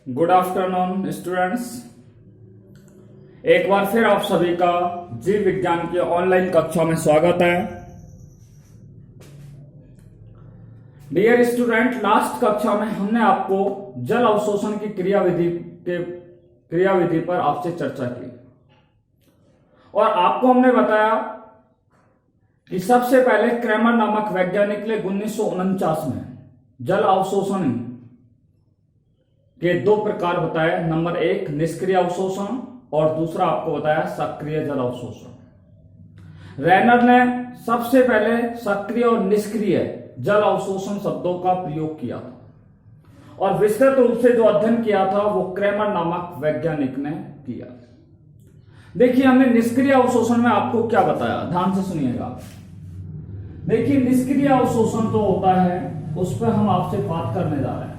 Good afternoon students. एक बार फिर आप सभी का जीव विज्ञान की ऑनलाइन कक्षा में स्वागत है। डियर स्टूडेंट, लास्ट कक्षा में हमने आपको जल अवशोषण की क्रियाविधि पर आपसे चर्चा की और आपको हमने बताया कि सबसे पहले क्रैमर नामक वैज्ञानिक ने 1949 में जल अवशोषण के दो प्रकार बताए। नंबर एक निष्क्रिय अवशोषण और दूसरा आपको बताया सक्रिय जल अवशोषण। रैनर ने सबसे पहले सक्रिय और निष्क्रिय जल अवशोषण शब्दों का प्रयोग किया था और विस्तृत रूप से जो अध्ययन किया था वो क्रैमर नामक वैज्ञानिक ने किया। देखिए, हमने निष्क्रिय अवशोषण में आपको क्या बताया, ध्यान से सुनिएगा। देखिए, निष्क्रिय अवशोषण तो होता है, उस पर हम आपसे बात करने जा रहे हैं।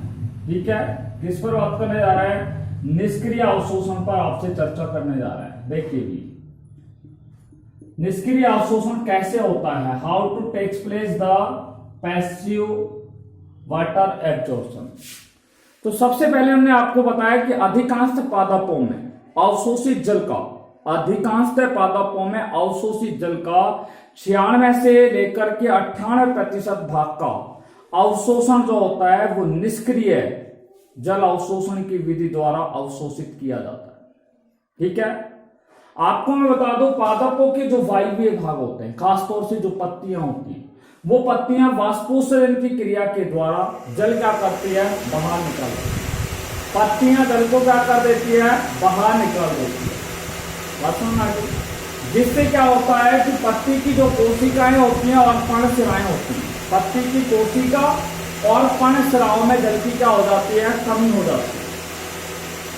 ठीक है, किस पर बात करने जा रहे हैं? निष्क्रिय अवशोषण पर आपसे चर्चा करने जा रहे हैं। देखिए, निष्क्रिय अवशोषण कैसे होता है, how to takes place the passive water absorption. तो सबसे पहले हमने आपको बताया कि अधिकांश पादपों में अवशोषित जल का 96 से लेकर के 98% भाग का अवशोषण जो होता है वो निष्क्रिय जल अवशोषण की विधि द्वारा अवशोषित किया जाता है। ठीक है, आपको मैं बता दूं, पादपों के जो वायवीय भाग होते हैं, खासतौर से जो पत्तियां होती हैं, वो पत्तियां वाष्पोत्सर्जन की क्रिया के द्वारा जल क्या करती है, बाहर निकाल देती है। पत्तियां जल को क्या कर देती है, बाहर निकाल देती है। बात सुनना, जिससे क्या होता है कि पत्ती की जो कोशिकाएं होती हैं और पर्णशिराएं होती हैं, पत्ती की कोशिका और पर्णशिराओं में जल की क्या हो जाती है, कमी हो जाती है।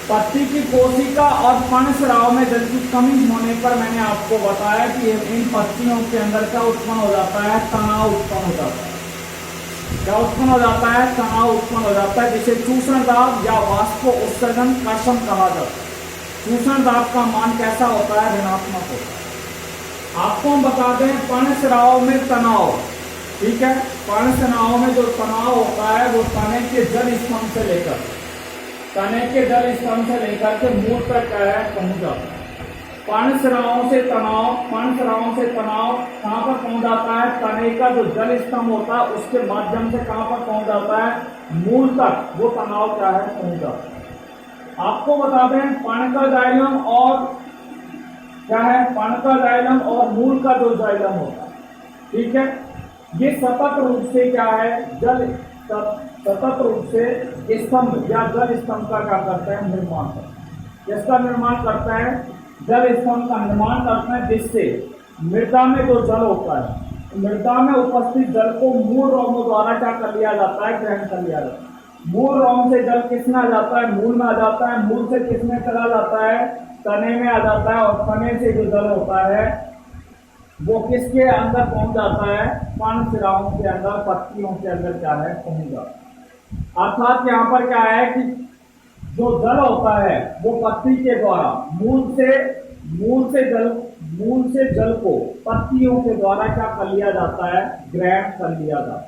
पत्ती की कोशिका और पर्णशिराओं में जल की कमी होने पर मैंने आपको बताया कि इन पत्तियों के अंदर क्या उत्पन्न हो जाता है, तनाव उत्पन्न हो जाता है। क्या उत्पन्न हो जाता है, तनाव उत्पन्न हो जाता है, जिसे चूषण दाब या वाष्प उत्सर्जन कर्षण कहा जाता है। चूषण दाब का मान कैसा होता है, ऋणात्मक होता है। आपको हम बता दें, पर्णशिराओं में तनाव, ठीक है, पर्णशिराओं में जो तनाव होता है वो तने के जल स्तंभ से लेकर के मूल तक क्या है, पहुंच जाता है। पर्णशिराओं से तनाव कहां पर पहुंच जाता है, तने का जो जल स्तंभ होता है उसके माध्यम से कहां पर पहुंच जाता है, मूल तक वो तनाव क्या है, पहुंच जाता है। आपको बता दें, पर्णका जाइलम और क्या है, पर्णका जाइलम और मूल का जो जाइलम होता है, ठीक है, ये सतत रूप से क्या है, सतत रूप से स्तंभ या जल स्तंभ का क्या करते हैं, निर्माण करते हैं। इसका निर्माण करता है, जल स्तंभ का निर्माण करते हैं, जिससे मृदा में जो जल होता है, मृदा में उपस्थित जल को मूल रोमों द्वारा क्या कर लिया जाता है, ग्रहण कर लिया जाता है। मूल रोम से जल किसमें आ जाता है, मूल में आ जाता है। मूल से किसमें चला जाता है, तने में आ जाता है, और तने से जो जल होता है वो किसके अंदर पहुंच जाता है, पर्णशिराओं के अंदर, पत्तियों के अंदर क्या है, पहुंच जाता है। अर्थात यहाँ पर क्या है कि जो जल होता है वो पत्ती के द्वारा मूल से जल को पत्तियों के द्वारा क्या कर लिया जाता है, ग्रहण कर लिया जाता है।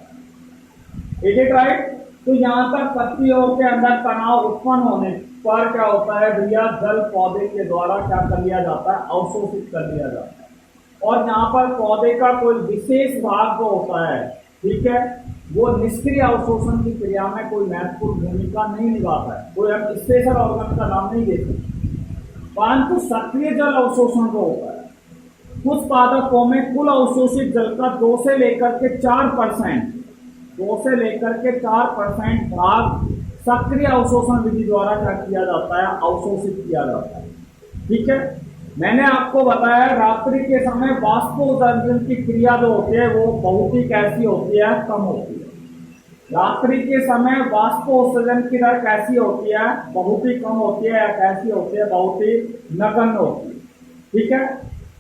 Is it right? तो यहाँ पर पत्तियों के अंदर तनाव उत्पन्न होने पर क्या होता है भैया, जल पौधे के द्वारा क्या कर लिया जाता है, अवशोषित कर लिया जाता है। और यहाँ पर पौधे का कोई विशेष भाग जो होता है, ठीक है, वो निष्क्रिय अवशोषण की क्रिया में कोई महत्वपूर्ण भूमिका नहीं निभाता है। कोई हम स्पेशल ऑर्गन का नाम नहीं देते, परंतु सक्रिय जल अवशोषण जो होता है, कुछ पादपों में कुल अवशोषित जल का 2 से लेकर के 4% भाग सक्रिय अवशोषण विधि द्वारा क्या किया जाता है, अवशोषित किया जाता है। ठीक है, मैंने आपको बताया रात्रि के समय वाष्पोत्सर्जन की क्रिया जो होती है वो बहुत ही कैसी होती है, कम होती है। रात्रि के समय वाष्पोत्सर्जन की दर कैसी होती है, बहुत ही कम होती है, या कैसी होती है, बहुत ही नगण्य होती है। ठीक है,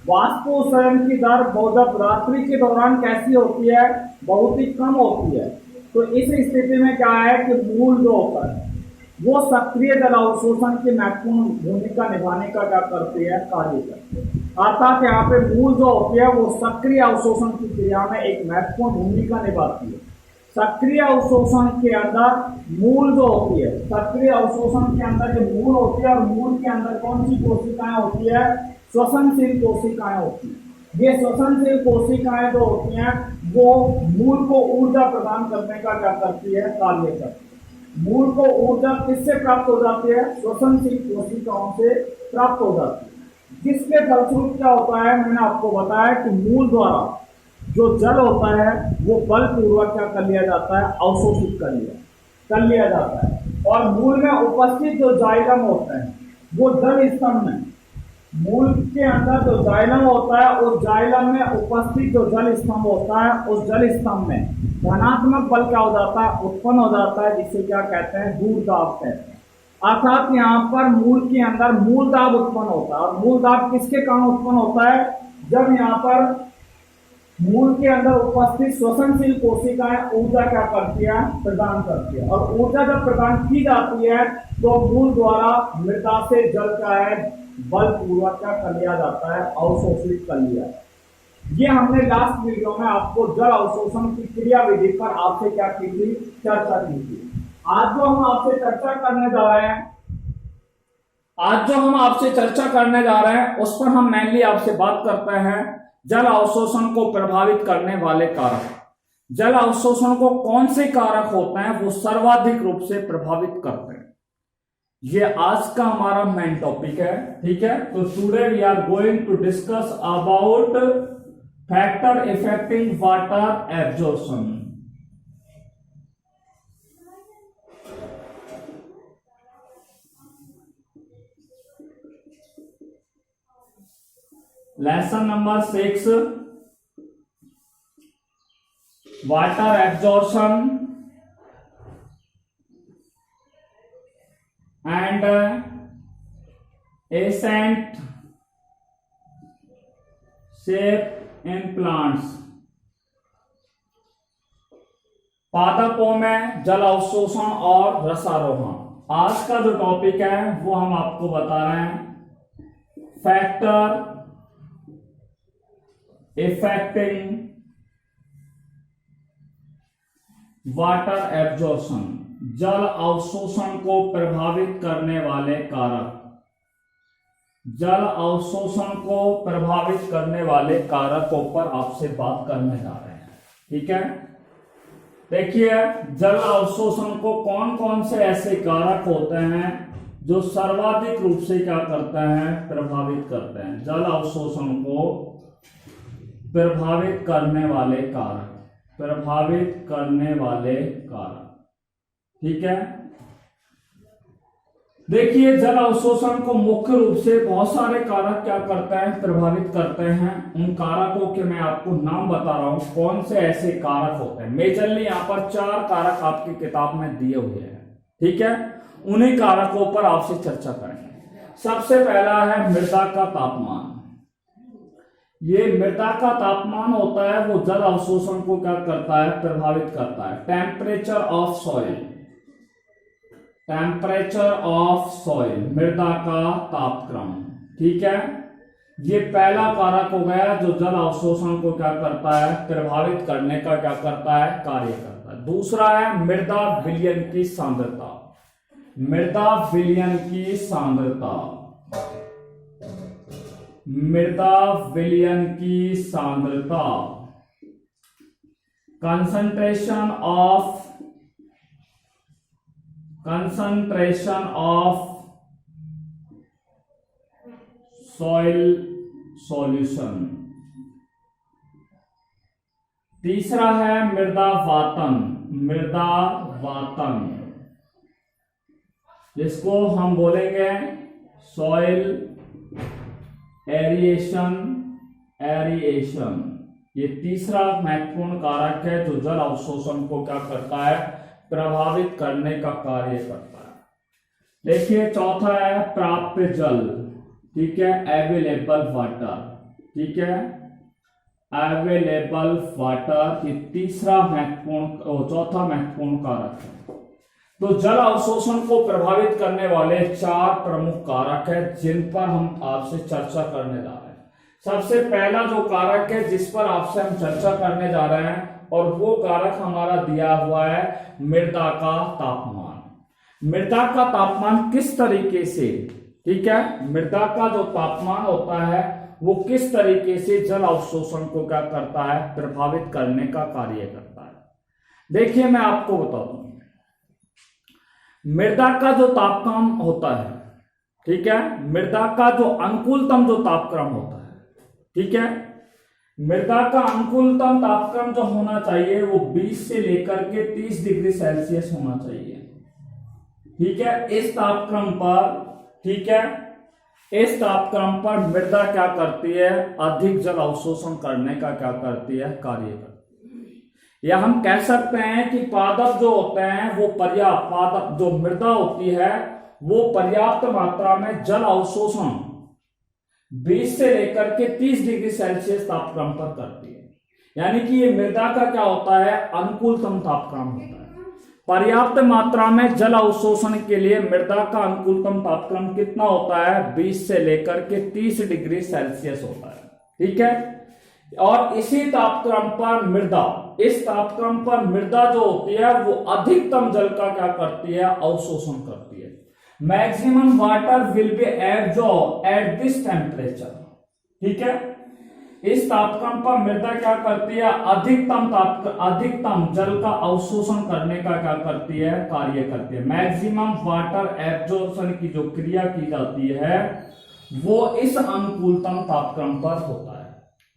वाष्पोत्सर्जन की दर जब रात्रि के दौरान कैसी होती है, बहुत ही कम होती है। तो इस स्थिति में क्या है कि मूल जो होता है वो सक्रिय जल अवशोषण की महत्वपूर्ण भूमिका निभाने का क्या करती है, कार्य करती है। अर्थात यहाँ पे मूल जो होती है वो सक्रिय अवशोषण की क्रिया में एक महत्वपूर्ण भूमिका निभाती है। सक्रिय अवशोषण के अंदर मूल जो होती है, सक्रिय अवशोषण के अंदर जो मूल होती है, और मूल के अंदर कौन सी कोशिकाएं होती है, श्वसनशील कोशिकाएं होती हैं। ये श्वसनशील कोशिकाएं जो होती हैं वो मूल को ऊर्जा प्रदान करने का क्या करती है, कार्य करती है। मूल को ऊर्जा किससे प्राप्त हो जाती है, श्वसनशील कोशिकाओं से प्राप्त हो जाती है, जिसके फलस्वरूप क्या होता है, मैंने आपको बताया कि मूल द्वारा जो जल होता है वो बलपूर्वक क्या कर लिया जाता है, अवशोषित कर लिया जाता है। और मूल में उपस्थित जो जाइलम होते हैं वो जल स्तंभ में, मूल के अंदर जो जाइलम होता है उस जाइलम में उपस्थित जो जल स्तंभ होता है, उस जल स्तंभ में धनात्मक बल क्या हो जाता है, उत्पन्न हो जाता है, जिसे क्या कहते हैं, दूर दाब कहते हैं। अर्थात यहाँ पर मूल के अंदर मूल दाब उत्पन्न होता है। और मूल दाब किसके कारण उत्पन्न होता है, जब यहाँ पर मूल के अंदर उपस्थित श्वसनशील कोशिकाएं ऊर्जा क्या करती है, प्रदान करती है। और ऊर्जा जब प्रदान की जाती है तो मूल द्वारा मृदा से जल का है बलपूर्वक क्या कर लिया जाता है, अवशोषित कर लिया जाता है। ये हमने लास्ट वीडियो में आपको जल अवशोषण की क्रिया विधि पर आपसे क्या की थी, चर्चा की थी। आज जो हम आपसे चर्चा करने जा रहे हैं, उस पर हम मेनली आपसे बात करते हैं जल अवशोषण को प्रभावित करने वाले कारक। जल अवशोषण को कौन से कारक होते हैं वो सर्वाधिक रूप से प्रभावित करते हैं, ये आज का हमारा मेन टॉपिक है। ठीक है, तो today we are going to discuss about factor affecting water absorption. Lesson number 6, water absorption and ascent shape in plants। पादपों में जल अवशोषण और रसारोहण। आज का जो टॉपिक है वो हम आपको बता रहे हैं फैक्टर इफेक्टिंग वाटर एब्जॉर्प्शन, जल अवशोषण को प्रभावित करने वाले कारक। जल अवशोषण को प्रभावित करने वाले कारकों पर आपसे बात करने जा रहे हैं। ठीक है, देखिए जल अवशोषण को कौन कौन से ऐसे कारक होते हैं जो सर्वाधिक रूप से क्या करते हैं, प्रभावित करते हैं। जल अवशोषण को प्रभावित करने वाले कारक, प्रभावित करने वाले कारक। ठीक है, देखिए जल अवशोषण को मुख्य रूप से बहुत सारे कारक क्या करते हैं, प्रभावित करते हैं। उन कारकों के मैं आपको नाम बता रहा हूं, कौन से ऐसे कारक होते हैं। मेजरली यहां पर 4 कारक आपकी किताब में दिए हुए हैं। ठीक है, उन्हीं कारकों पर आपसे चर्चा करेंगे। सबसे पहला है मृदा का तापमान। ये मृदा का तापमान होता है वो जल अवशोषण को क्या करता है, प्रभावित करता है। Temperature of soil, temperature of soil, मृदा का तापक्रम। ठीक है, ये पहला कारक हो गया जो जल अवशोषण को क्या करता है, प्रभावित करने का क्या करता है, कार्य करता है। दूसरा है मृदा विलयन की सांद्रता। मृदा विलयन की सांद्रता, मृदा विलयन की सांद्रता, कंसंट्रेशन ऑफ सॉइल सॉल्यूशन। तीसरा है मृदा वातन, मृदा वातन, जिसको हम बोलेंगे सॉइल एरिएशन। ये तीसरा महत्वपूर्ण कारक है जो जल अवशोषण को क्या करता है, प्रभावित करने का कार्य करता है। देखिए चौथा है प्राप्य जल। ठीक है, अवेलेबल वाटर। ठीक है, अवेलेबल वाटर, ये तीसरा महत्वपूर्ण, चौथा महत्वपूर्ण कारक है। तो जल अवशोषण को प्रभावित करने वाले 4 प्रमुख कारक है जिन पर हम आपसे चर्चा करने जा रहे हैं। सबसे पहला जो कारक है जिस पर आपसे हम चर्चा करने जा रहे हैं और वो कारक हमारा दिया हुआ है मृदा का तापमान। मृदा का तापमान किस तरीके से, ठीक है, मृदा का जो तापमान होता है वो किस तरीके से जल अवशोषण को क्या करता है, प्रभावित करने का कार्य करता है। देखिए मैं आपको बता दूं, मृदा का जो तापक्रम होता है, ठीक है, मृदा का जो अनुकूलतम जो तापक्रम होता है, ठीक है, मृदा का अनुकूलतम तापक्रम जो होना चाहिए वो 20 से लेकर के 30 डिग्री सेल्सियस होना चाहिए, ठीक है। इस तापक्रम पर, ठीक है, इस तापक्रम पर मृदा क्या करती है, अधिक जल अवशोषण करने का क्या करती है, कार्य करती है। या हम कह सकते हैं कि पादप जो होते हैं वो पर्याप्त, पादप जो मृदा होती है वो पर्याप्त मात्रा में जल अवशोषण 20 से लेकर के 30 डिग्री सेल्सियस तापक्रम पर करती है। यानी कि ये मृदा का क्या होता है, अनुकूलतम तापक्रम होता है। पर्याप्त मात्रा में जल अवशोषण के लिए मृदा का अनुकूलतम तापक्रम कितना होता है, 20 से लेकर के 30 डिग्री सेल्सियस होता है, ठीक है। और इसी तापक्रम पर मृदा, इस तापक्रम पर मृदा जो होती है वो अधिकतम जल का क्या करती है, अवशोषण करती है। Maximum water will be absorb at this temperature, ठीक है। इस तापक्रम पर मृदा क्या करती है, अधिकतम जल का अवशोषण करने का क्या करती है, कार्य करती है। मैक्सिमम वाटर एब्जॉर्प्शन की जो क्रिया की जाती है वो इस अनुकूलतम तापक्रम पर होता है।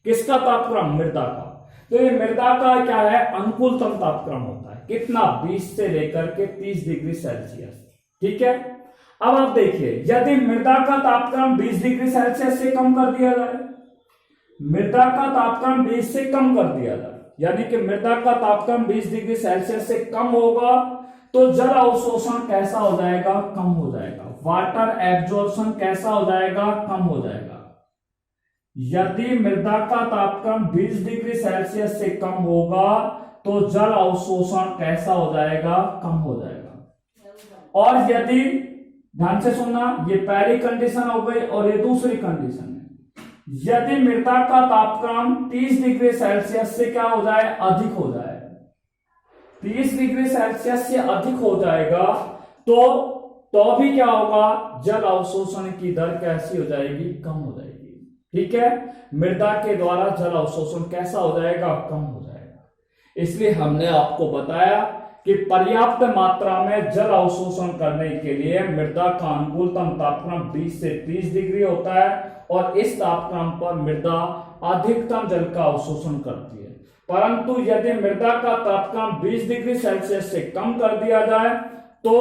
किसका तापक्रम, मृदा का। तो ये मृदा का क्या है, अनुकूलतम तापक्रम होता है। कितना, 20 से लेकर के 30 डिग्री सेल्सियस, ठीक है। अब आप देखिए, यदि मृदा का तापक्रम 20 डिग्री सेल्सियस से कम कर दिया जाए, मृदा का तापक्रम 20 से कम कर दिया जाए, यानी कि मृदा का तापक्रम 20 डिग्री सेल्सियस से कम होगा तो जल अवशोषण कैसा हो जाएगा, कम हो जाएगा। वाटर एब्जॉर्प्शन कैसा हो जाएगा, कम हो जाएगा। यदि मृदा का तापक्रम 20 डिग्री सेल्सियस से कम होगा तो जल अवशोषण कैसा हो जाएगा, कम हो जाएगा। और यदि, ध्यान से सुनना, ये पहली कंडीशन हो गई और ये दूसरी कंडीशन है। यदि मृदा का तापक्रम 30 डिग्री सेल्सियस से क्या हो जाए, अधिक हो जाए, 30 डिग्री सेल्सियस से अधिक हो जाएगा तो भी क्या होगा, जल अवशोषण की दर कैसी हो जाएगी, कम हो जाएगी, ठीक है। मृदा के द्वारा जल अवशोषण कैसा हो जाएगा, कम हो जाएगा। इसलिए हमने आपको बताया कि पर्याप्त मात्रा में जल अवशोषण करने के लिए मृदा का अनुकूलतम तापक्रम 20 से 30 डिग्री होता है और इस तापक्रम पर मृदा अधिकतम जल का अवशोषण करती है। परंतु यदि मृदा का तापक्रम 20 डिग्री सेल्सियस से कम कर दिया जाए तो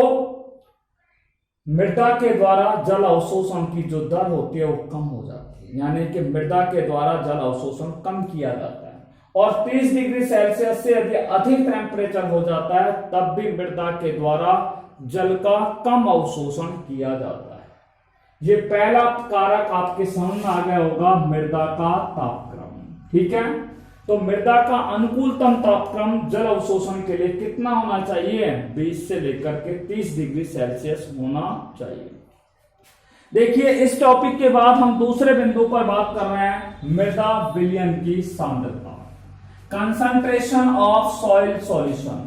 मृदा के द्वारा जल अवशोषण की जो दर होती है वो कम हो जाती है, यानी कि मृदा के द्वारा जल अवशोषण कम किया जाता है। और 30 डिग्री सेल्सियस से यदि अधिक टेम्परेचर हो जाता है तब भी मृदा के द्वारा जल का कम अवशोषण किया जाता है। ये पहला कारक आपके समझ में आ गया होगा, मृदा का तापक्रम, ठीक है। तो मृदा का अनुकूलतम तापक्रम जल अवशोषण के लिए कितना होना चाहिए, 20 से लेकर के 30 डिग्री सेल्सियस होना चाहिए। देखिए, इस टॉपिक के बाद हम दूसरे बिंदु पर बात कर रहे हैं, मृदा विलयन की सांद्रता, concentration of soil solution.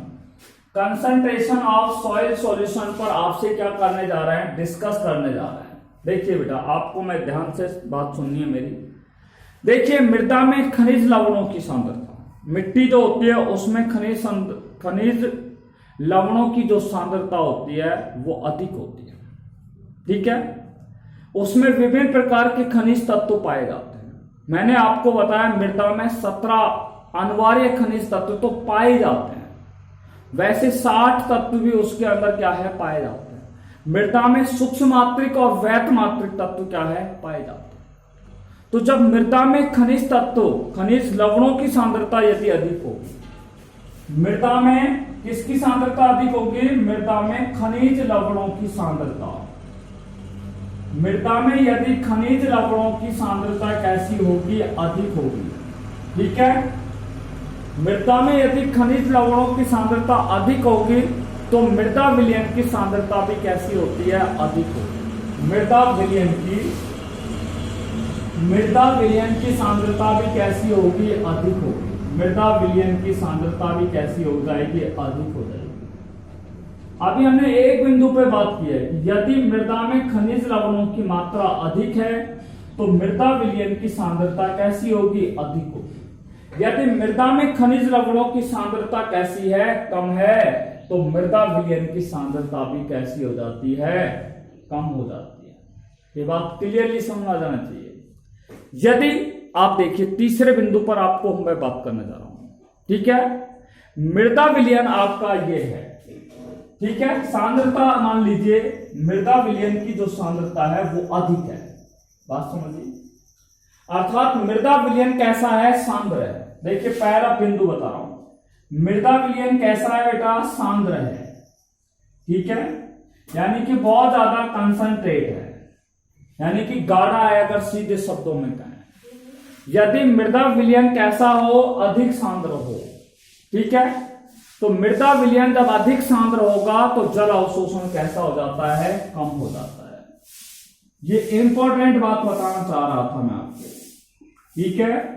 Concentration of soil solution पर आपसे क्या करने जा रहे हैं, डिस्कस करने जा रहे हैं। देखिए बेटा, आपको मैं ध्यान से बात सुननी है मेरी। देखिए, मृदा में खनिज लवणों की सांद्रता, मिट्टी जो होती है उसमें खनिज लवणों की जो सांद्रता होती है वो अधिक होती है, ठीक है। उसमें विभिन्न प्रकार के खनिज तत्व पाए जाते हैं। मैंने आपको बताया मृदा में 17 अनिवार्य खनिज तत्व तो पाए जाते हैं, वैसे 60 तत्व भी उसके अंदर क्या है, पाए जाते हैं। मृदा में सूक्ष्म मात्रिक और वैध मात्रिक तत्व क्या है, पाए जाते हैं। तो जब मृदा में खनिज तत्व, खनिज लवणों की सांद्रता यदि अधिक होगी, मृदा में किसकी सांद्रता अधिक होगी, मृदा में खनिज लवणों की सांद्रता, मृदा में यदि खनिज लवणों की सांद्रता कैसी होगी, अधिक होगी, ठीक है। मृदा में यदि खनिज लवणों की सांद्रता अधिक होगी तो मृदा विलयन की सांद्रता भी कैसी होती है, अधिक होगी। मृदा विलयन की सांद्रता भी कैसी होगी, अधिक होगी। मृदा विलयन की सांद्रता भी कैसी हो जाएगी, अधिक हो जाएगी। अभी हमने एक बिंदु पे बात की है कि यदि मृदा में खनिज लवणों की मात्रा अधिक है तो मृदा विलयन की सांद्रता कैसी होगी, अधिक होगी। यदि मृदा में खनिज लवणों की सांद्रता कैसी है, कम है, तो मृदा विलयन की सांद्रता भी कैसी हो जाती है, कम हो जाती है। ये बात क्लियरली समझ आ जाना चाहिए। यदि आप देखिए तीसरे बिंदु पर आपको मैं बात करने जा रहा हूं, ठीक है। मृदा विलयन आपका ये है, ठीक है। सांद्रता मान लीजिए मृदा विलयन की जो सांद्रता है वो अधिक है, बात समझिए। अर्थात मृदा विलयन कैसा है, सांद्र है। देखिए पहला बिंदु बता रहा हूं, मृदा विलयन कैसा है बेटा, सांद्र है, ठीक है। यानी कि बहुत ज्यादा कंसंट्रेट है, यानी कि गाढ़ा है, अगर सीधे शब्दों में कहें। यदि मृदा विलयन कैसा हो, अधिक सांद्र हो, ठीक है। तो मृदा विलयन जब अधिक सांद्र होगा तो जल अवशोषण कैसा हो जाता है, कम हो जाता है। ये इंपॉर्टेंट बात बताना चाह रहा था मैं आपको, ठीक है।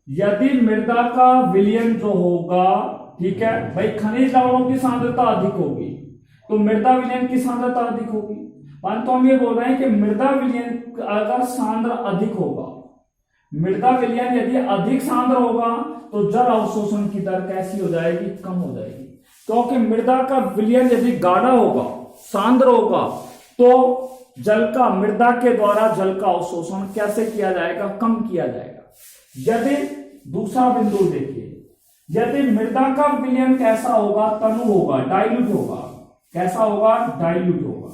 यदि मृदा का विलयन जो होगा, ठीक है भाई, खनिज लवणों की सांद्रता अधिक होगी तो मृदा विलयन की सांद्रता अधिक होगी। परंतु हम ये बोल रहे हैं कि मृदा विलयन अगर सांद्र अधिक होगा, मृदा विलयन यदि अधिक सांद्र होगा तो जल अवशोषण की दर कैसी हो जाएगी, कम हो जाएगी। क्योंकि मृदा का विलयन यदि गाढ़ा होगा, सांद्र होगा, तो जल का, मृदा के द्वारा जल का अवशोषण कैसे किया जाएगा, कम किया जाएगा। यदि दूसरा बिंदु देखिए, यदि मृदा का विलयन कैसा होगा, तनु होगा, डाइल्यूट होगा, कैसा होगा, डाइल्यूट होगा।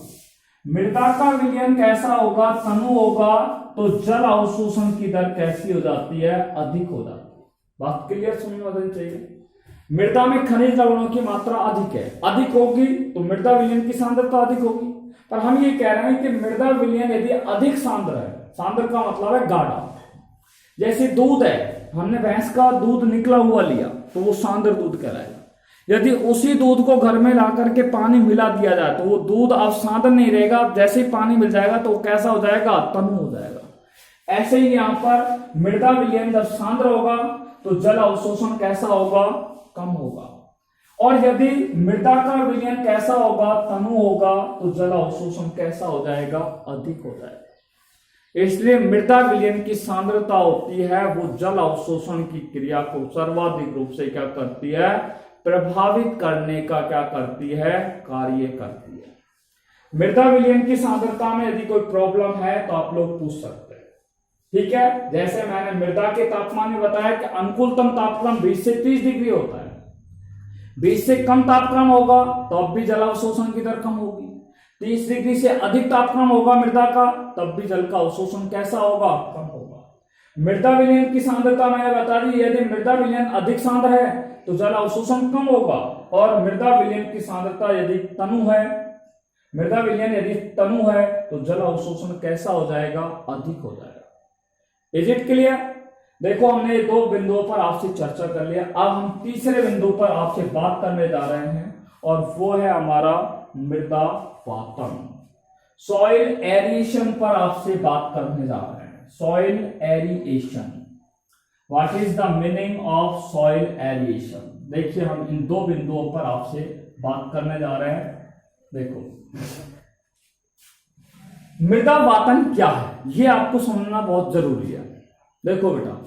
मृदा का विलयन कैसा होगा, तनु होगा, तो जल अवशोषण की दर कैसी हो जाती है, अधिक हो जाती है। बात क्लियर समझ में आनी चाहिए। मृदा में खनिज लवणों की मात्रा अधिक है, अधिक होगी तो मृदा विलयन की सांद्रता अधिक होगी। पर हम ये कह रहे हैं कि मृदा विलयन यदि अधिक सांद्र है, सांद्र का मतलब है गाढ़ा, जैसे दूध है, हमने भैंस का दूध निकला हुआ लिया तो वो सांद्र दूध कहलाएगा। यदि उसी दूध को घर में ला करके पानी मिला दिया जाए तो वो दूध अब सांद्र नहीं रहेगा, जैसे ही पानी मिल जाएगा तो वो कैसा हो जाएगा, तनु हो जाएगा। ऐसे ही यहां पर मृदा विलयन जब सांद्र होगा तो जल अवशोषण कैसा होगा, कम होगा। और यदि मृदा का विलयन कैसा होगा, तनु होगा, तो जल अवशोषण कैसा हो जाएगा, अधिक हो जाएगा। इसलिए मृदा विलयन की सांद्रता होती है वो जल अवशोषण की क्रिया को सर्वाधिक रूप से क्या करती है, प्रभावित करने का क्या करती है, कार्य करती है। मृदा विलयन की सांद्रता में यदि कोई प्रॉब्लम है तो आप लोग पूछ सकते हैं, ठीक है। जैसे मैंने मृदा के तापमान में बताया कि अनुकूलतम तापक्रम 20 से 30 डिग्री होता है, 20 से कम तापक्रम होगा तो अब भी जल अवशोषण की दर कम होगी। 30 डिग्री से अधिक तापक्रम होगा मृदा का, तब भी जल का अवशोषण कैसा होगा, कम होगा। मृदा विलयन की सांद्रता मैंने बता दी, यदि मृदा विलयन अधिक सांद्र है तो जल अवशोषण कम होगा, और मृदा विलयन की सांद्रता यदि तनु है, मृदा विलयन यदि तनु है तो जल अवशोषण कैसा हो जाएगा, अधिक हो जाएगा। Is it clear? देखो हमने दो बिंदुओं पर आपसे चर्चा कर लिया, अब हम तीसरे बिंदु पर आपसे बात करने जा रहे हैं और वो है हमारा मृदा वातन। सॉइल एरिएशन पर आपसे बात करने जा रहे हैं। Soil aeration, what is the meaning of soil aeration? देखिए हम इन दो बिंदुओं पर आपसे बात करने जा रहे हैं। देखो मृदा वातन क्या है, ये आपको समझना बहुत जरूरी है। देखो बेटा,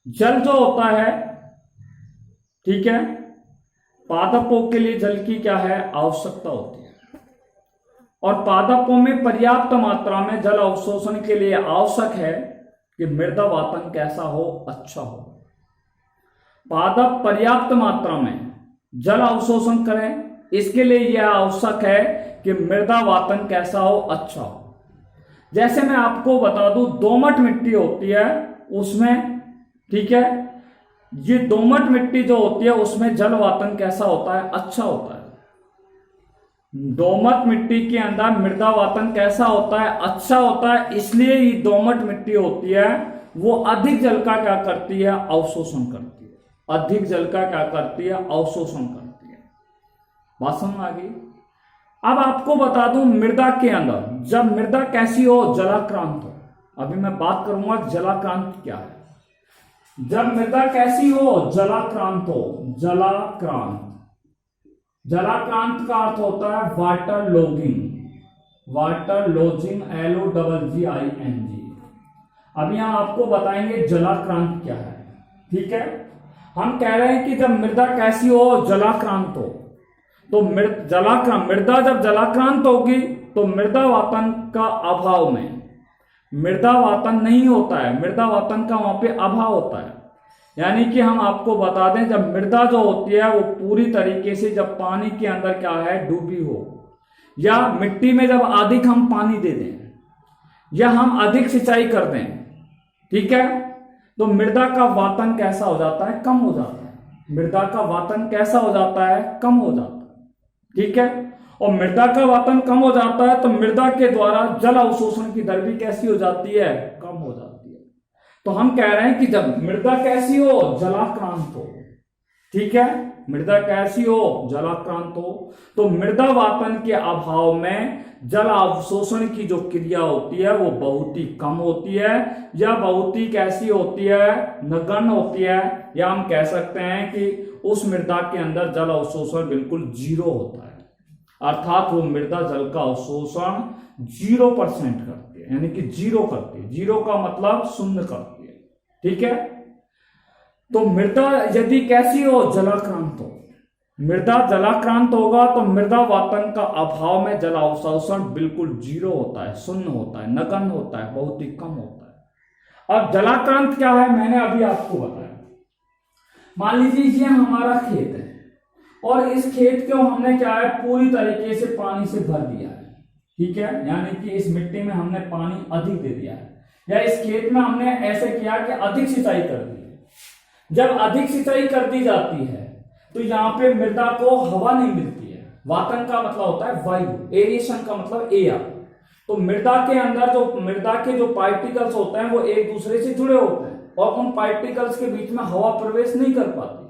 जल जो होता है, ठीक है, पादपों के लिए जल की क्या है, आवश्यकता होती है, और पादपों में पर्याप्त मात्रा में जल अवशोषण के लिए आवश्यक है कि मृदा वातन कैसा हो, अच्छा हो। पादप पर्याप्त मात्रा में जल अवशोषण करें, इसके लिए यह आवश्यक है कि मृदा वातन कैसा हो, अच्छा हो। जैसे मैं आपको बता दूं, दोमट मिट्टी होती है उसमें, ठीक है, ये दोमट मिट्टी जो होती है उसमें जल वातन कैसा होता है, अच्छा होता है। दोमट मिट्टी के अंदर मृदा वातन कैसा होता है, अच्छा होता है। इसलिए ये दोमट मिट्टी होती है वो अधिक जल का क्या करती है, अवशोषण करती है। अधिक जल का क्या करती है, अवशोषण करती है। बात समझ आ गई? अब आपको बता दूं, मृदा के अंदर जब मृदा कैसी हो, जलाक्रांत हो। अभी मैं बात करूंगा जलाक्रांत क्या है। जब मृदा कैसी हो, जलाक्रांत हो, जलाक्रांत। जलाक्रांत का अर्थ होता है water logging, water lodging, LOGGING। अब यहां आपको बताएंगे जलाक्रांत क्या है। ठीक है, हम कह रहे हैं कि जब मृदा कैसी हो, जलाक्रांत हो, तो मृदा जब जलाक्रांत होगी तो मृदावातन का अभाव में, मृदावातन नहीं होता है, मृदावातन का वहां पे अभाव होता है। यानी कि हम आपको बता दें, जब मृदा जो होती है वो पूरी तरीके से जब पानी के अंदर क्या है, डूबी हो, या मिट्टी में जब अधिक हम पानी दे दें, या हम अधिक सिंचाई कर दें, ठीक है, तो मृदा का वातन कैसा हो जाता है, कम हो जाता है। मृदा का वातन कैसा हो जाता है, कम हो जाता है। ठीक है, और मृदा का वातन कम हो जाता है तो मृदा के द्वारा जल अवशोषण की दर भी कैसी हो जाती है, कम हो जाती है। तो हम कह रहे हैं कि जब मृदा कैसी हो, जलाक्रांत हो, ठीक है, मृदा कैसी हो, जलाक्रांत हो, तो मृदा वातन के अभाव में जल अवशोषण की जो क्रिया होती है वो बहुत ही कम होती है, या बहुत ही कैसी होती है, नगण्य होती है, या हम कह सकते हैं कि उस मृदा के अंदर जल अवशोषण बिल्कुल 0 होता है। अर्थात वो मृदा जल का अवशोषण 0% करती है, यानी कि 0 करती है। 0 का मतलब शून्य करती है। ठीक है, तो मृदा यदि कैसी हो, जलाक्रांत हो, मृदा जलाक्रांत होगा तो मृदा वातन का अभाव में जल अवशोषण बिल्कुल 0 होता है, शून्य होता है, नगण्य होता है, बहुत ही कम होता है। अब जलाक्रांत क्या है, मैंने अभी आपको बताया। मान लीजिए ये हमारा खेत है और इस खेत को हमने क्या है, पूरी तरीके से पानी से भर दिया है। ठीक है, यानी कि इस मिट्टी में हमने पानी अधिक दे दिया है, या इस खेत में हमने ऐसे किया कि अधिक सिंचाई कर दी। जब अधिक सिंचाई कर दी जाती है तो यहाँ पे मृदा को हवा नहीं मिलती है। वातन का मतलब होता है वायु, एरिएशन का मतलब एयर। तो मृदा के अंदर मृदा के जो पार्टिकल्स होते हैं वो एक दूसरे से जुड़े होते हैं, और उन पार्टिकल्स के बीच में हवा प्रवेश नहीं कर पाती।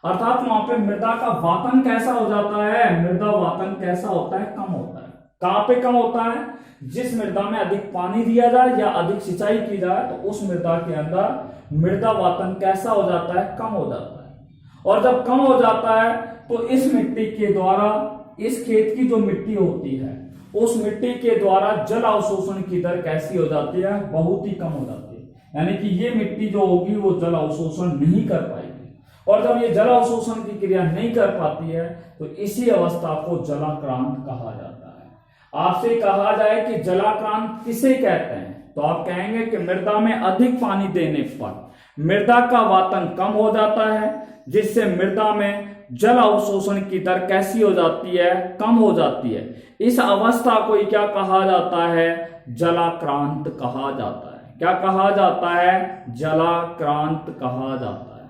अर्थात वहां पे मृदा का वातन कैसा हो जाता है, मृदा वातन कैसा होता है, कम होता है। कहां पे कम होता है, जिस मृदा में अधिक पानी दिया जाए या अधिक सिंचाई की जाए तो उस मृदा के अंदर मृदा वातन कैसा हो जाता है, कम हो जाता है। और जब कम हो जाता है तो इस मिट्टी के द्वारा, इस खेत की जो मिट्टी होती है उस मिट्टी के द्वारा जल अवशोषण की दर कैसी हो जाती है, बहुत ही कम हो जाती है। यानी कि ये मिट्टी जो होगी वो जल अवशोषण नहीं कर पाएगी, और जब ये जल अवशोषण की क्रिया नहीं कर पाती है तो इसी अवस्था को जलाक्रांत कहा जाता है। आपसे कहा जाए कि जलाक्रांत किसे कहते हैं, तो आप कहेंगे कि मृदा में अधिक पानी देने पर मृदा का वातन कम हो जाता है, जिससे मृदा में जल अवशोषण की दर कैसी हो जाती है, कम हो जाती है। इस अवस्था को क्या कहा जाता है, जलाक्रांत कहा जाता है। क्या कहा जाता है, जलाक्रांत कहा जाता है।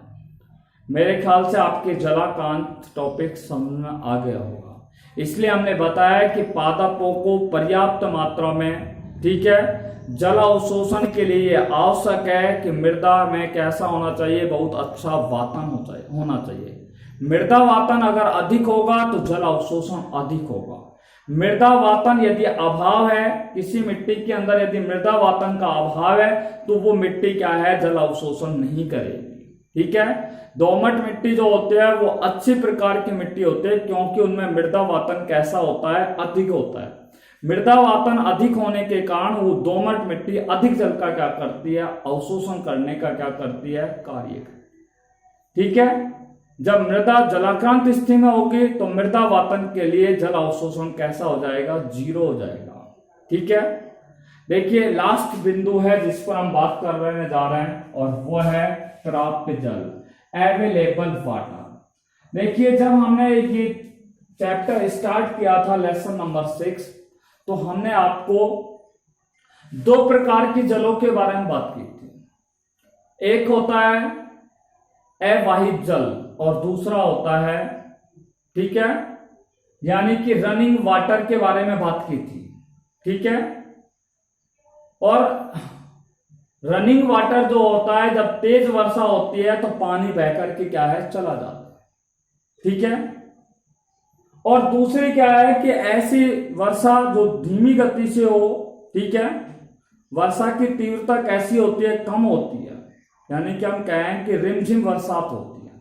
मेरे ख्याल से आपके जलाक्रांत टॉपिक समझ में आ गया होगा। इसलिए हमने बताया कि पादपों को पर्याप्त मात्रा में, ठीक है, जल अवशोषण के लिए आवश्यक है कि मृदा में कैसा होना चाहिए, बहुत अच्छा वातन होना चाहिए। मृदा वातन अगर अधिक होगा तो जल अवशोषण अधिक होगा। मृदा वातन यदि अभाव है, किसी मिट्टी के अंदर यदि मृदा वातन का अभाव है तो वो मिट्टी क्या है, जल अवशोषण नहीं करेगी। ठीक है, दोमट मिट्टी जो होते हैं वो अच्छी प्रकार की मिट्टी होती है, क्योंकि उनमें मृदा वातन कैसा होता है, अधिक होता है। मृदा वातन अधिक होने के कारण वो दोमट मिट्टी अधिक जल का क्या करती है, अवशोषण करने का क्या करती है, कार्य। ठीक है, जब मृदा जलाक्रांत स्थिति में होगी तो मृदा वातन के लिए जल अवशोषण कैसा हो जाएगा, 0 हो जाएगा। ठीक है, देखिए लास्ट बिंदु है जिस पर हम बात करने जा रहे हैं, और वो है प्राप्य जल, अवेलेबल वाटर। देखिए जब हमने ये चैप्टर स्टार्ट किया था, लेसन नंबर 6, तो हमने आपको 2 प्रकार के जलों के बारे में बात की थी। एक होता है अवाहित जल और दूसरा होता है, ठीक है, यानी कि रनिंग वाटर के बारे में बात की थी। ठीक है, और रनिंग वाटर जो होता है, जब तेज वर्षा होती है तो पानी बह करके क्या है, चला जाता है। ठीक है, और दूसरी क्या है कि ऐसी वर्षा जो धीमी गति से हो, ठीक है, वर्षा की तीव्रता कैसी होती है, कम होती है। यानी कि हम कहें कि रिमझिम बरसात होती है,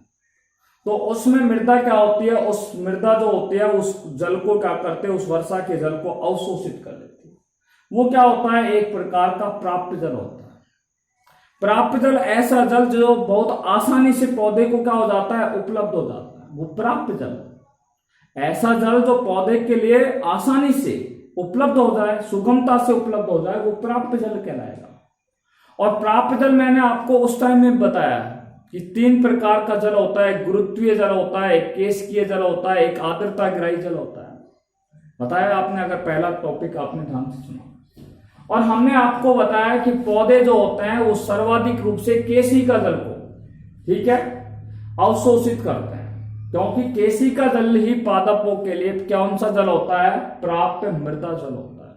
तो उसमें मृदा क्या होती है, उस मृदा जो होती है उस जल को क्या करते हैं, उस वर्षा के जल को अवशोषित कर लेती है। वो क्या होता है, एक प्रकार का प्राप्त जल होता है। प्राप्त जल ऐसा जल जो बहुत आसानी से पौधे को क्या हो जाता है, उपलब्ध हो जाता है, वो प्राप्त जल। ऐसा जल जो पौधे के लिए आसानी से उपलब्ध हो जाए, सुगमता से उपलब्ध हो जाए, वो प्राप्त जल कहलाएगा। और प्राप्त जल मैंने आपको उस टाइम में बताया कि 3 प्रकार का जल होता है, गुरुत्वीय जल होता है, एक केशिकीय जल होता है, एक आर्द्रताग्राही जल होता है। बताया आपने, अगर पहला टॉपिक आपने ध्यान से सुना। और हमने आपको बताया कि पौधे जो होते हैं वो सर्वाधिक रूप से केशिका जल को, ठीक है, अवशोषित करते हैं, क्योंकि केशिका जल ही पादपों के लिए कौन सा जल होता है, प्राप्त मृदा जल होता है।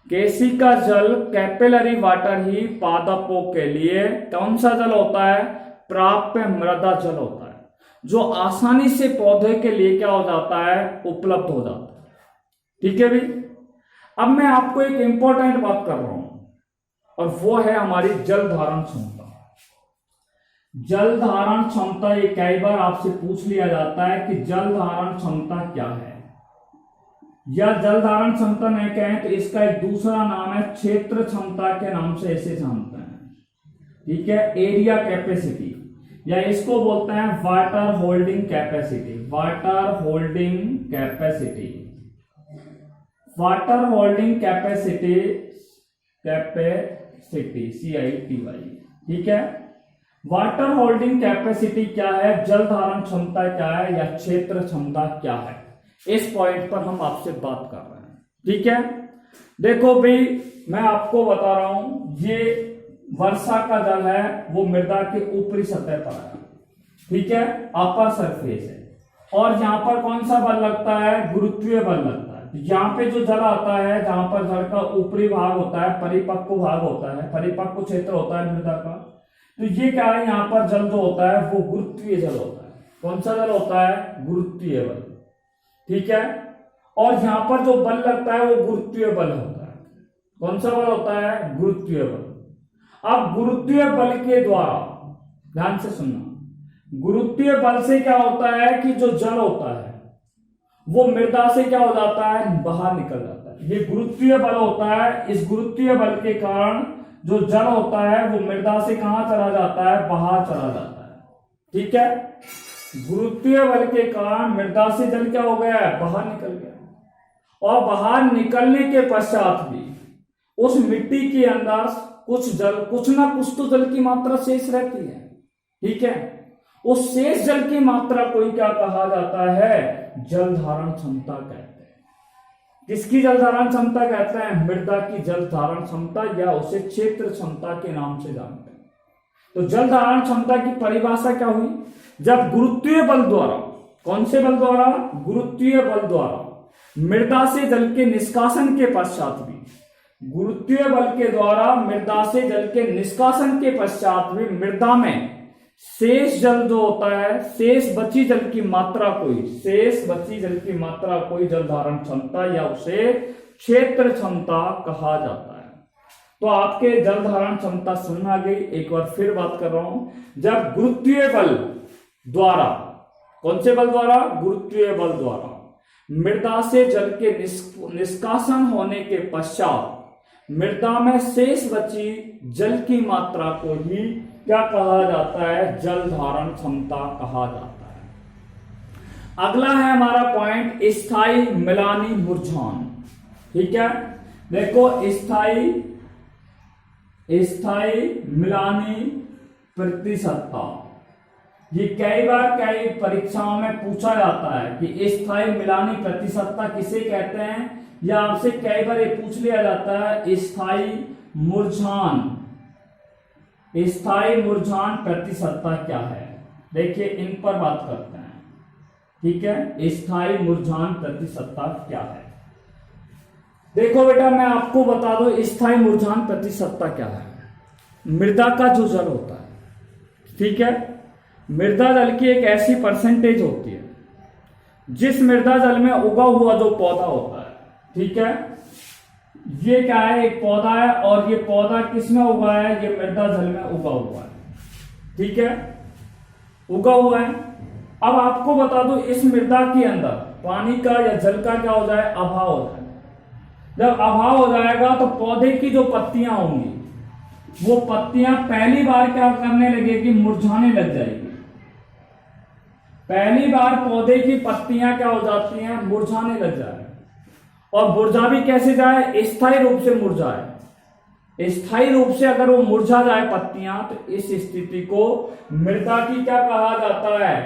केशिका जल, कैपिलरी वाटर ही पादपों के लिए कौन सा जल होता है, प्राप्त मृदा जल होता है, जो आसानी से पौधे के लिए क्या हो जाता है, उपलब्ध हो जाता है। ठीक है भी। अब मैं आपको एक इंपॉर्टेंट बात कर रहा हूं, और वो है हमारी जल धारण क्षमता। जल धारण क्षमता, ये कई बार आपसे पूछ लिया जाता है कि जल धारण क्षमता क्या है, या जल धारण क्षमता नहीं कहें तो इसका एक दूसरा नाम है क्षेत्र क्षमता के नाम से इसे जानते हैं। ठीक है, एरिया कैपेसिटी, या इसको बोलते हैं water holding capacity. Water holding capacity, water holding capacity, capacity CITY। ठीक है, वाटर होल्डिंग कैपेसिटी क्या है, जल धारण क्षमता क्या है, या क्षेत्र क्षमता क्या है, इस पॉइंट पर हम आपसे बात कर रहे हैं। ठीक है, देखो भाई, मैं आपको बता रहा हूं, ये वर्षा का जल है वो मृदा के ऊपरी सतह पर है, ठीक है, अपर सरफेस है, और यहां पर कौन सा बल लगता है, गुरुत्वीय बल लगता है। यहाँ पे जो जल आता है, जहां पर जल का ऊपरी भाग होता है, परिपक्व भाग होता है, परिपक्व क्षेत्र होता है मृदा का, तो ये क्या है, यहाँ पर जल जो होता है वो गुरुत्वीय जल होता है। कौन सा जल होता है, गुरुत्वीय बल। ठीक है, और यहां पर जो बल लगता है वो गुरुत्वीय बल होता है। कौन सा बल होता है, गुरुत्वीय बल। अब गुरुत्वीय बल के द्वारा, ध्यान से सुनना, गुरुत्वीय बल से क्या होता है कि जो जल होता है वो मृदा से क्या हो जाता है, बाहर निकल जाता है। ये गुरुत्वीय बल होता है। इस गुरुत्वीय बल के कारण जो जल होता है वो मृदा से कहां चला जाता है, बाहर चला जाता है। ठीक है, गुरुत्वीय बल के कारण मृदा से जल क्या हो गया है, बाहर निकल गया। और बाहर निकलने के पश्चात भी उस मिट्टी के अंदर कुछ जल, कुछ ना कुछ तो जल की मात्रा शेष रहती है। ठीक है, उस शेष जल की मात्रा को ही क्या कहा जाता है, जल धारण क्षमता कहते हैं। किसकी जल धारण क्षमता कहते हैं, मृदा की जल धारण क्षमता, या उसे क्षेत्र क्षमता के नाम से जानते हैं। तो जल धारण क्षमता की परिभाषा क्या हुई, जब गुरुत्वीय बल द्वारा, कौन से बल द्वारा, गुरुत्वीय बल द्वारा मृदा से जल के निष्कासन के पश्चात भी, गुरुत्वीय बल के द्वारा मृदा से जल के निष्कासन के पश्चात भी मृदा में शेष जल जो होता है, शेष बची जल की मात्रा को ही, शेष बची जल की मात्रा को ही जल धारण क्षमता या उसे क्षेत्र क्षमता कहा जाता है। तो आपके जल धारण क्षमता समझ आ गई। एक बार फिर बात कर रहा हूं, जब गुरुत्वीय बल द्वारा, कौन से बल द्वारा, गुरुत्वीय बल द्वारा मृदा से जल के निष्कासन होने के पश्चात मृदा में शेष बची जल की मात्रा को ही क्या कहा जाता है, जल धारण क्षमता कहा जाता है। अगला है हमारा पॉइंट, स्थायी मिलानी मुरझान। ठीक है, देखो, स्थायी मिलानी प्रतिशतता, ये कई बार कई परीक्षाओं में पूछा जाता है कि स्थायी मिलानी प्रतिशतता किसे कहते हैं, या आपसे कई बार ये पूछ लिया जाता है स्थायी मुरझान, स्थायी मुरझान प्रतिशतता क्या है। देखिए, इन पर बात करते हैं। ठीक है, स्थायी मुरझान प्रतिशतता क्या है। देखो बेटा, मैं आपको बता दूं स्थायी मुरझान प्रतिशतता क्या है। मृदा का जो जल होता है, ठीक है, मृदा जल की एक ऐसी परसेंटेज होती है जिस मृदा जल में उगा हुआ जो पौधा होता है, ठीक है, ये क्या है, एक पौधा है, और ये पौधा किसमें उगा है, ये मृदा जल में उगा हुआ है। ठीक है, उगा हुआ है। अब आपको बता दो इस मृदा के अंदर पानी का या जल का क्या हो जाए, अभाव हो जाए। जब अभाव हो जाएगा तो पौधे की जो पत्तियां होंगी वो पत्तियां पहली बार क्या करने लगेगी, मुरझाने लग जाएगी। पहली बार पौधे की पत्तियां क्या हो जाती हैं, मुरझाने लग जाए। और मुरझा भी कैसे जाए, स्थायी रूप से मुरझाए। स्थायी रूप से अगर वो मुरझा जाए पत्तियां तो इस स्थिति को मृदा की क्या कहा जाता है,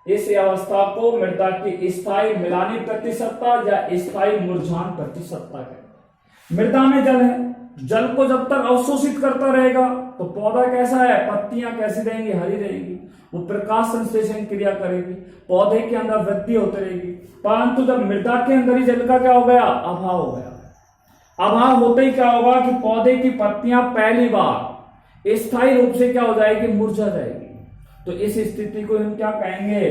इस अवस्था को मृदा की स्थायी मिलानी प्रतिशतता या स्थायी मुरझान प्रतिशतता कहते हैं। मृदा में जल है, जल को जब तक अवशोषित करता रहेगा तो पौधा कैसा है, पत्तियां कैसी रहेंगी, हरी रहेगी, वो प्रकाश संश्लेषण क्रिया करेगी, पौधे के अंदर वृद्धि होती रहेगी। परंतु जब मृदा के अंदर ही जल का क्या हो गया, अभाव हो गया। अभाव होते ही क्या होगा कि पौधे की पत्तियां पहली बार स्थायी रूप से क्या हो जाएगी, मुरझा जाएगी। तो इस स्थिति को हम क्या कहेंगे,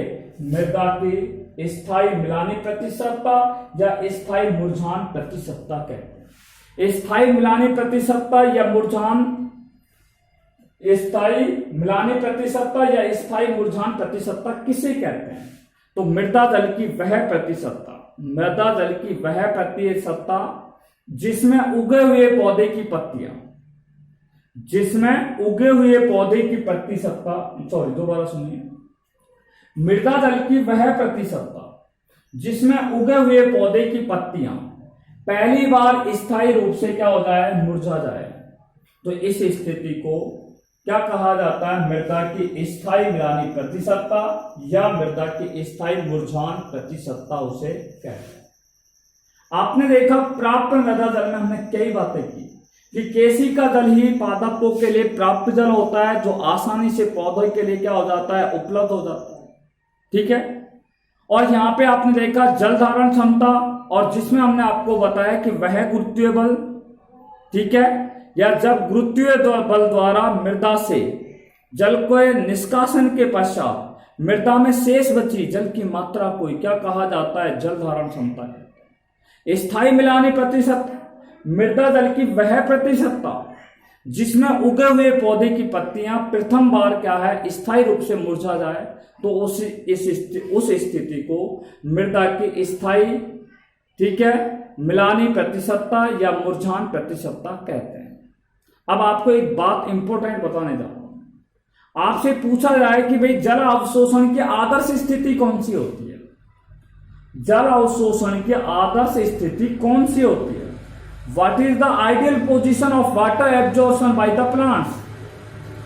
मृदा की स्थायी मिलानी प्रतिशतता या स्थायी मुरझान प्रतिशतता कहते हैं। स्थायी मिलानी प्रतिशतता या मुरझान, स्थायी मिलानी प्रतिशतता या स्थायी मुरझान प्रतिशतता किसे कहते हैं, तो मृदा जल की वह प्रतिशतता, मृदा जल की वह प्रतिशतता जिसमें उगे हुए पौधे की पत्तियां, जिसमें उगे हुए पौधे की प्रतिशतता, सॉरी दोबारा सुनिए, मृदा जल की वह प्रतिशतता जिसमें उगे हुए पौधे की पत्तियां पहली बार स्थायी रूप से क्या हो जाए, मुरझा जाए। तो इस स्थिति को क्या कहा जाता है, मृदा की स्थायी मिलानी प्रतिशतता या मृदा की स्थायी मुरझान प्रतिशतता उसे कहते हैं। आपने देखा प्राप्त मृदा जल में हमने कई बातें की कि केसी का जल ही पादपों के लिए प्राप्त जल होता है, जो आसानी से पौधों के लिए क्या हो जाता है, उपलब्ध हो जाता है। ठीक है, और यहां पे आपने देखा जल धारण क्षमता, और जिसमें हमने आपको बताया कि वह गुरुत्वीय बल, ठीक है, या जब गुरुत्वीय बल द्वारा मृदा से जल को निष्कासन के पश्चात मृदा में शेष बची जल की मात्रा को क्या कहा जाता है, जल धारण क्षमता कहते हैं। स्थायी मिलानी प्रतिशत, मृदा जल की वह प्रतिशतता जिसमें उगे हुए पौधे की पत्तियां प्रथम बार क्या है, स्थायी रूप से मुरझा जाए, तो उस स्थिति को मृदा की स्थायी, ठीक है, मिलानी प्रतिशतता या मुरझान प्रतिशतता कहते हैं। अब आपको एक बात इंपॉर्टेंट बताने जा रहा हूं। आपसे पूछा जाए कि भाई जल अवशोषण की आदर्श स्थिति कौन सी होती है, जल अवशोषण की आदर्श स्थिति कौन सी होती है, what is the ideal position of water absorption by the plants,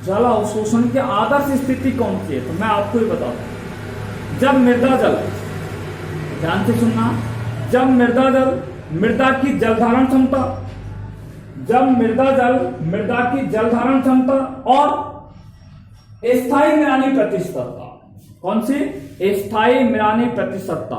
जल अवशोषण की आदर्श स्थिति कौन सी है, तो मैं आपको ही बताता हूं। जब मृदा जल, ध्यान से सुनना, जब मृदा जल, मृदा की जल धारण क्षमता, जब मृदा की जल धारण क्षमता और स्थायी मिलानी प्रतिशतता, कौन सी, स्थायी मिलानी प्रतिशतता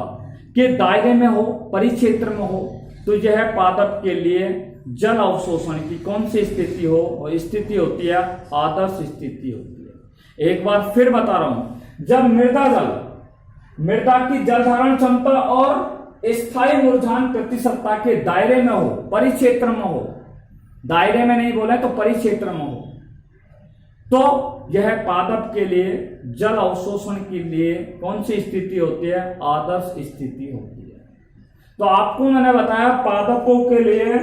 के दायरे में हो, परिक्षेत्र में हो, तो यह पादप के लिए जल अवशोषण की कौन सी स्थिति हो, और स्थिति होती है आदर्श स्थिति होती है। एक बार फिर बता रहा हूं, जब मृदा जल, मृदा की जल धारण क्षमता और स्थायी मुरझान प्रतिशतता के दायरे में हो, परिक्षेत्र में हो, दायरे में नहीं बोला तो परिक्षेत्र में हो, तो यह पादप के लिए जल अवशोषण के लिए कौन सी स्थिति होती है, आदर्श स्थिति होती है। तो आपको मैंने बताया पादपों के लिए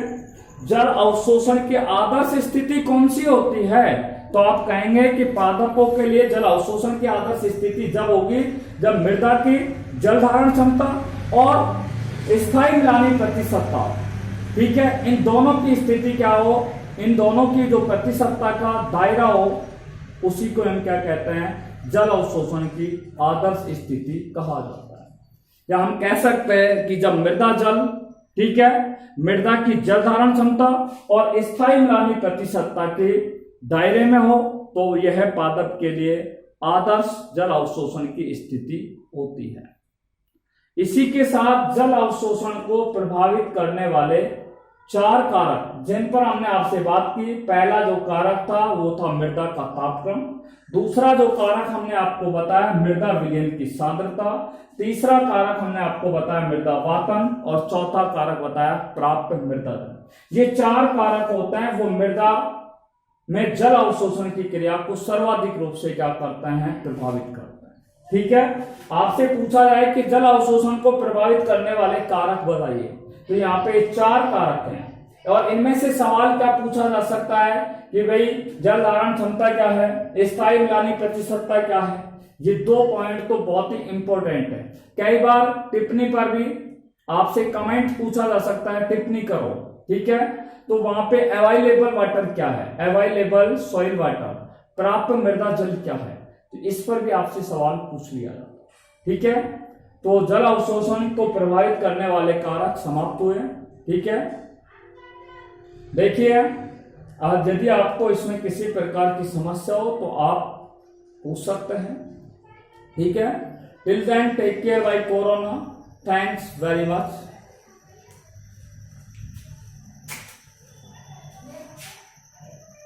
जल अवशोषण की आदर्श स्थिति कौन सी होती है, तो आप कहेंगे कि पादपों के लिए जल अवशोषण की आदर्श स्थिति जब होगी जब मृदा की जल धारण क्षमता और स्थायी मिलानी प्रतिशतता, ठीक है, इन दोनों की स्थिति क्या हो, इन दोनों की जो प्रतिशतता का दायरा हो, उसी को हम क्या कहते हैं, जल अवशोषण की आदर्श स्थिति कहा जाता है। या हम कह सकते हैं कि जब मृदा जल, ठीक है, मृदा की जल धारण क्षमता और स्थायी मिलानी प्रतिशतता के दायरे में हो, तो यह पादप के लिए आदर्श जल अवशोषण की स्थिति होती है। इसी के साथ जल अवशोषण को प्रभावित करने वाले 4 कारक जिन पर हमने आपसे बात की, पहला जो कारक था वो था मृदा का तापक्रम, दूसरा जो कारक हमने आपको बताया मृदा विलयन की सांद्रता, तीसरा कारक हमने आपको बताया मृदा वातन, और चौथा कारक बताया प्राप्त मृदा जल। ये 4 कारक होते हैं वो मृदा में जल अवशोषण की क्रिया को सर्वाधिक रूप से क्या करते हैं, प्रभावित करते हैं। ठीक है, आपसे पूछा जाए कि जल अवशोषण को प्रभावित करने वाले कारक बताइए, तो यहाँ पे 4 कारक हैं और इनमें से सवाल क्या पूछा जा सकता है कि भाई जल धारण क्षमता क्या है, स्थायी मिलानी प्रतिशतता क्या है। ये 2 पॉइंट तो बहुत ही इंपॉर्टेंट है। कई बार टिप्पणी पर भी आपसे कमेंट पूछा जा सकता है, टिप्पणी करो। ठीक है, तो वहां पे अवेलेबल वाटर क्या है, अवेलेबल सॉइल वाटर, प्राप्त मृदा जल क्या है, तो इस पर भी आपसे सवाल पूछ लिया जाता है। ठीक है, तो जल अवशोषण को प्रभावित करने वाले कारक समाप्त हुए। ठीक है, देखिए यदि आपको इसमें किसी प्रकार की समस्या हो तो आप पूछ सकते हैं। ठीक है, till then take care bye corona, thanks very much.